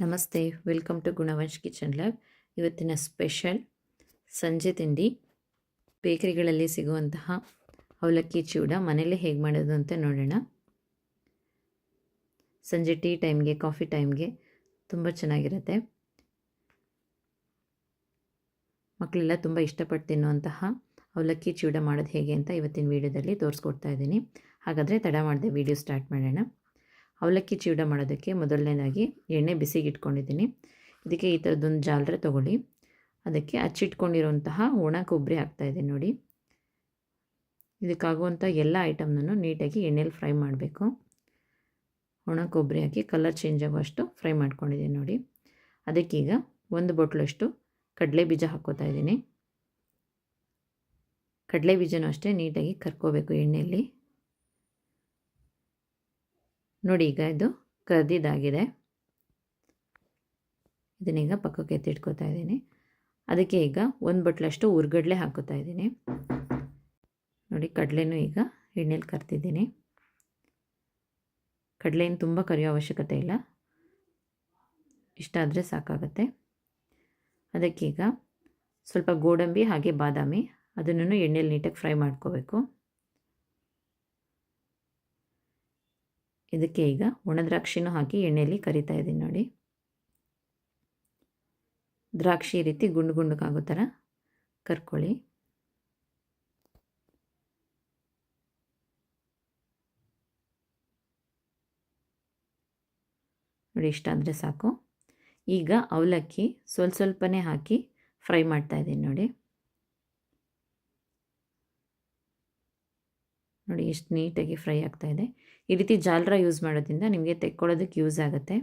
ನಮಸ್ತೆ, welcome to ಗುಣವಂಶ್ kitchen lab. ಇವತ್ತಿನ special ಸಂಜೆ ತಿಂಡಿ ಬೇಕರಿಗಳಲ್ಲಿ ಸಿಗುವಂತಹ ಅವಲಕ್ಕಿ ಚಿವಡ ಮನೆಯಲ್ಲೇ ಹೇಗೆ ಮಾಡೋದು ಅಂತ ನೋಡೋಣ. ಸಂಜೆ ಟೀ ಟೈಮ್ಗೆ, ಕಾಫಿ ಟೈಮ್ಗೆ ತುಂಬ ಚೆನ್ನಾಗಿರುತ್ತೆ. ಮಕ್ಕಳೆಲ್ಲ ತುಂಬ ಇಷ್ಟಪಟ್ಟು ತಿನ್ನುವಂತಹ ಅವಲಕ್ಕಿ ಚಿವಡ ಮಾಡೋದು ಹೇಗೆ ಅಂತ ಇವತ್ತಿನ ವೀಡಿಯೋದಲ್ಲಿ ತೋರಿಸ್ಕೊಡ್ತಾ ಇದ್ದೀನಿ. ಹಾಗಾದರೆ ತಡ ಮಾಡದೆ ವಿಡಿಯೋ ಸ್ಟಾರ್ಟ್ ಮಾಡೋಣ. ಅವಲಕ್ಕಿ ಚಿವಡ ಮಾಡೋದಕ್ಕೆ ಮೊದಲನೇದಾಗಿ ಎಣ್ಣೆ ಬಿಸಿಗೆ ಇಟ್ಕೊಂಡಿದ್ದೀನಿ. ಇದಕ್ಕೆ ಈ ಥರದ್ದೊಂದು ಜಾಲರೆ ತೊಗೊಳ್ಳಿ. ಅದಕ್ಕೆ ಹಚ್ಚಿಟ್ಕೊಂಡಿರುವಂತಹ ಒಣ ಕೊಬ್ಬರಿ ಹಾಕ್ತಾಯಿದ್ದೀನಿ ನೋಡಿ. ಇದಕ್ಕಾಗುವಂಥ ಎಲ್ಲ ಐಟಮ್ನೂ ನೀಟಾಗಿ ಎಣ್ಣೆಲಿ ಫ್ರೈ ಮಾಡಬೇಕು. ಒಣ ಕೊಬ್ಬರಿ ಹಾಕಿ ಕಲರ್ ಚೇಂಜ್ ಆಗುವಷ್ಟು ಫ್ರೈ ಮಾಡ್ಕೊಂಡಿದ್ದೀನಿ ನೋಡಿ. ಅದಕ್ಕೀಗ ಒಂದು ಬೊಟ್ಲಷ್ಟು ಕಡಲೆ ಬೀಜ ಹಾಕ್ಕೋತಾ ಇದ್ದೀನಿ. ಕಡಲೆ ಬೀಜನೂ ಅಷ್ಟೇ ನೀಟಾಗಿ ಕರ್ಕೋಬೇಕು ಎಣ್ಣೆಯಲ್ಲಿ ನೋಡಿ. ಈಗ ಇದು ಕರ್ದಿದ್ದಾಗಿದೆ. ಇದನ್ನೀಗ ಪಕ್ಕಕ್ಕೆ ಎತ್ತಿಟ್ಕೋತಾ ಇದ್ದೀನಿ. ಅದಕ್ಕೆ ಈಗ ಒಂದು ಬಟ್ಲಷ್ಟು ಹುರ್ಗಡ್ಲೆ ಹಾಕೋತಾ ಇದ್ದೀನಿ ನೋಡಿ. ಕಡಲೆನೂ ಈಗ ಎಣ್ಣೆಲಿ ಕರ್ತಿದ್ದೀನಿ. ಕಡಲೆಯನ್ನು ತುಂಬ ಕರಿಯೋ ಅವಶ್ಯಕತೆ ಇಲ್ಲ, ಇಷ್ಟ ಆದರೆ ಸಾಕಾಗುತ್ತೆ. ಅದಕ್ಕೀಗ ಸ್ವಲ್ಪ ಗೋಡಂಬಿ ಹಾಗೆ ಬಾದಾಮಿ ಅದನ್ನು ಎಣ್ಣೆಲಿ ನೀಟಾಗಿ ಫ್ರೈ ಮಾಡ್ಕೋಬೇಕು. ಇದಕ್ಕೆ ಈಗ ಒಣ ದ್ರಾಕ್ಷಿನೂ ಹಾಕಿ ಎಣ್ಣೆಯಲ್ಲಿ ಕರಿತಾ ಇದ್ದೀನಿ ನೋಡಿ. ದ್ರಾಕ್ಷಿ ಈ ರೀತಿ ಗುಂಡು ಗುಂಡಕ್ಕಾಗೋ ಥರ ಕರ್ಕೊಳ್ಳಿ. ನೋಡಿ, ಇಷ್ಟ ಅಂದರೆ ಸಾಕು. ಈಗ ಅವಲಕ್ಕಿ ಸ್ವಲ್ಪನೇ ಹಾಕಿ ಫ್ರೈ ಮಾಡ್ತಾ ಇದ್ದೀನಿ ನೋಡಿ. ನೋಡಿ ಎಷ್ಟು ನೀಟಾಗಿ ಫ್ರೈ ಆಗ್ತಾಯಿದೆ. ಈ ರೀತಿ ಜಾಲರ ಯೂಸ್ ಮಾಡೋದ್ರಿಂದ ನಿಮಗೆ ತೆಕ್ಕೊಳ್ಳೋದಕ್ಕೆ ಯೂಸ್ ಆಗುತ್ತೆ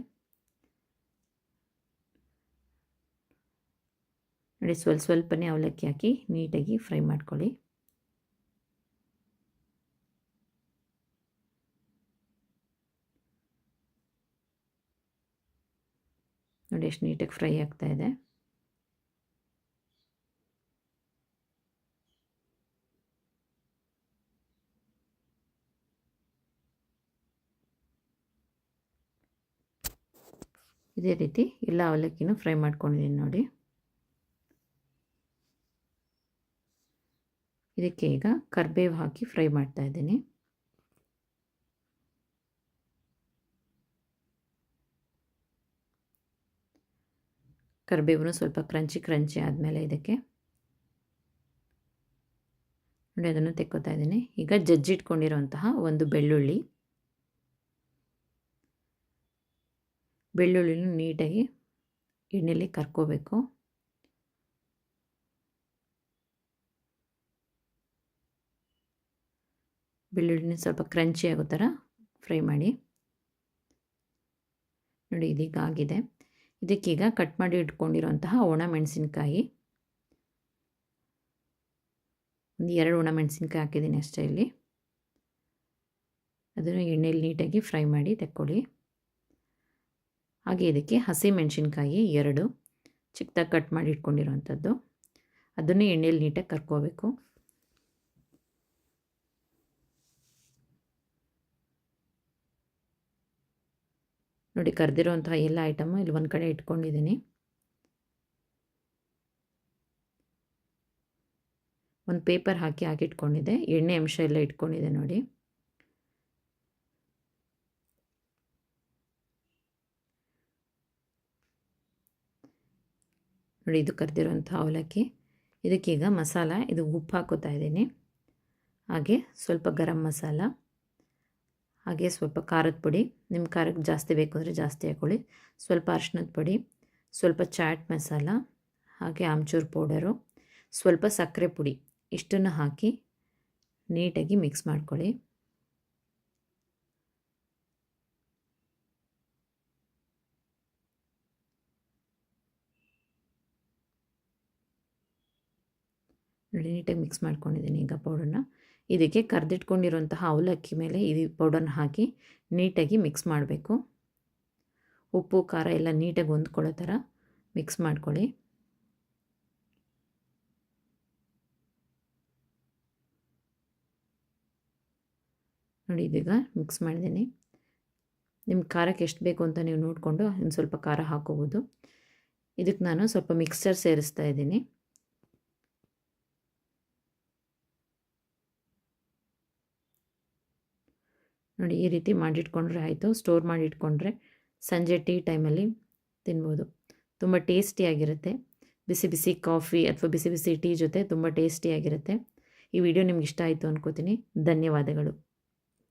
ನೋಡಿ. ಸ್ವಲ್ಪನೇ ಅವಲಕ್ಕಿ ಹಾಕಿ ನೀಟಾಗಿ ಫ್ರೈ ಮಾಡ್ಕೊಳ್ಳಿ. ನೋಡಿ ಎಷ್ಟು ನೀಟಾಗಿ ಫ್ರೈ ಆಗ್ತಾಯಿದೆ. ಇದೇ ರೀತಿ ಎಲ್ಲ ಅವಲಕ್ಕಿನೂ ಫ್ರೈ ಮಾಡ್ಕೊಂಡಿದ್ದೀನಿ ನೋಡಿ. ಇದಕ್ಕೆ ಈಗ ಕರಿಬೇವು ಹಾಕಿ ಫ್ರೈ ಮಾಡ್ತಾ ಇದ್ದೀನಿ. ಕರಿಬೇವು ಸ್ವಲ್ಪ ಕ್ರಂಚಿ ಆದಮೇಲೆ ಇದಕ್ಕೆ ನೋಡಿ ಅದನ್ನು ತೆಕ್ಕೋತಾ ಇದ್ದೀನಿ. ಈಗ ಜಜ್ಜಿಟ್ಕೊಂಡಿರುವಂತಹ ಒಂದು ಬೆಳ್ಳುಳ್ಳಿನೂ ನೀಟಾಗಿ ಎಣ್ಣೆಯಲ್ಲಿ ಕರ್ಕೋಬೇಕು. ಬೆಳ್ಳುಳ್ಳಿನ ಸ್ವಲ್ಪ ಕ್ರಂಚಿ ಆಗೋ ಥರ ಫ್ರೈ ಮಾಡಿ ನೋಡಿ. ಇದೀಗ ಆಗಿದೆ. ಇದಕ್ಕೀಗ ಕಟ್ ಮಾಡಿ ಇಟ್ಕೊಂಡಿರುವಂತಹ ಒಣ ಮೆಣಸಿನ್ಕಾಯಿ, ಒಂದು 2 ಒಣ ಮೆಣಸಿನ್ಕಾಯಿ ಹಾಕಿದ್ದೀನಿ ಅಷ್ಟೇ ಇಲ್ಲಿ. ಅದನ್ನು ಎಣ್ಣೆಯಲ್ಲಿ ನೀಟಾಗಿ ಫ್ರೈ ಮಾಡಿ ತೆಕ್ಕೊಳ್ಳಿ. ಹಾಗೆ ಇದಕ್ಕೆ ಹಸಿ ಮೆಣಸಿನ್ಕಾಯಿ 2 ಚಿಕ್ಕದಾಗಿ ಕಟ್ ಮಾಡಿ ಇಟ್ಕೊಂಡಿರೋವಂಥದ್ದು, ಅದನ್ನು ಎಣ್ಣೆಯಲ್ಲಿ ನೀಟಾಗಿ ಕರ್ಕೋಬೇಕು. ನೋಡಿ, ಕರೆದಿರೋಂತಹ ಎಲ್ಲ ಐಟಮು ಇಲ್ಲಿ ಒಂದು ಕಡೆ ಇಟ್ಕೊಂಡಿದ್ದೀನಿ. ಒಂದು ಪೇಪರ್ ಹಾಕಿಟ್ಕೊಂಡಿದ್ದೆ, ಎಣ್ಣೆ ಅಂಶ ಎಲ್ಲ ಇಟ್ಕೊಂಡಿದ್ದೆ ನೋಡಿ. ನೋಡಿ, ಇದು ಕರೆದಿರೋಂಥ ಅವಲಕ್ಕಿ. ಇದಕ್ಕೀಗ ಮಸಾಲ, ಇದು ಉಪ್ಪು ಹಾಕೋತಾ ಇದ್ದೀನಿ, ಹಾಗೆ ಸ್ವಲ್ಪ ಗರಂ ಮಸಾಲ, ಹಾಗೆ ಸ್ವಲ್ಪ ಖಾರದ ಪುಡಿ. ನಿಮ್ಮ ಖಾರಕ್ಕೆ ಜಾಸ್ತಿ ಬೇಕು ಅಂದರೆ ಜಾಸ್ತಿ ಹಾಕ್ಕೊಳ್ಳಿ. ಸ್ವಲ್ಪ ಅರಿಶಿನದ ಪುಡಿ, ಸ್ವಲ್ಪ ಚಾಟ್ ಮಸಾಲ, ಹಾಗೆ ಆಮ್ಚೂರು ಪೌಡರು, ಸ್ವಲ್ಪ ಸಕ್ಕರೆ ಪುಡಿ, ಇಷ್ಟನ್ನು ಹಾಕಿ ನೀಟಾಗಿ ಮಿಕ್ಸ್ ಮಾಡ್ಕೊಳ್ಳಿ. ನೋಡಿ, ನೀಟಾಗಿ ಮಿಕ್ಸ್ ಮಾಡ್ಕೊಂಡಿದ್ದೀನಿ ಈಗ ಪೌಡರ್ನ. ಇದಕ್ಕೆ ಕರೆದಿಟ್ಕೊಂಡಿರುವಂತಹ ಅವಲಕ್ಕಿ ಮೇಲೆ ಇದು ಪೌಡರ್ನ ಹಾಕಿ ನೀಟಾಗಿ ಮಿಕ್ಸ್ ಮಾಡಬೇಕು. ಉಪ್ಪು ಖಾರ ಎಲ್ಲ ನೀಟಾಗಿ ಹೊಂದ್ಕೊಳ್ಳೋ ಥರ ಮಿಕ್ಸ್ ಮಾಡ್ಕೊಳ್ಳಿ. ನೋಡಿ, ಇದೀಗ ಮಿಕ್ಸ್ ಮಾಡಿದ್ದೀನಿ. ನಿಮ್ಮ ಖಾರಕ್ಕೆ ಎಷ್ಟು ಬೇಕು ಅಂತ ನೀವು ನೋಡಿಕೊಂಡು ಇನ್ನು ಸ್ವಲ್ಪ ಖಾರ ಹಾಕೋಬೋದು. ಇದಕ್ಕೆ ನಾನು ಸ್ವಲ್ಪ ಮಿಕ್ಸ್ಚರ್ ಸೇರಿಸ್ತಾ ಇದ್ದೀನಿ. ನೋಡಿ ಈ ರೀತಿ ಮಾಡಿಟ್ಕೊಂಡ್ರೆ ಆಯಿತು. ಸ್ಟೋರ್ ಮಾಡಿಟ್ಕೊಂಡ್ರೆ ಸಂಜೆ ಟೀ ಟೈಮಲ್ಲಿ ತಿನ್ಬೋದು. ತುಂಬ ಟೇಸ್ಟಿಯಾಗಿರುತ್ತೆ. ಬಿಸಿ ಬಿಸಿ ಕಾಫಿ ಅಥವಾ ಬಿಸಿ ಬಿಸಿ ಟೀ ಜೊತೆ ತುಂಬ ಟೇಸ್ಟಿಯಾಗಿರುತ್ತೆ. ಈ ವಿಡಿಯೋ ನಿಮ್ಗೆ ಇಷ್ಟ ಆಯಿತು ಅಂದ್ಕೋತೀನಿ. ಧನ್ಯವಾದಗಳು.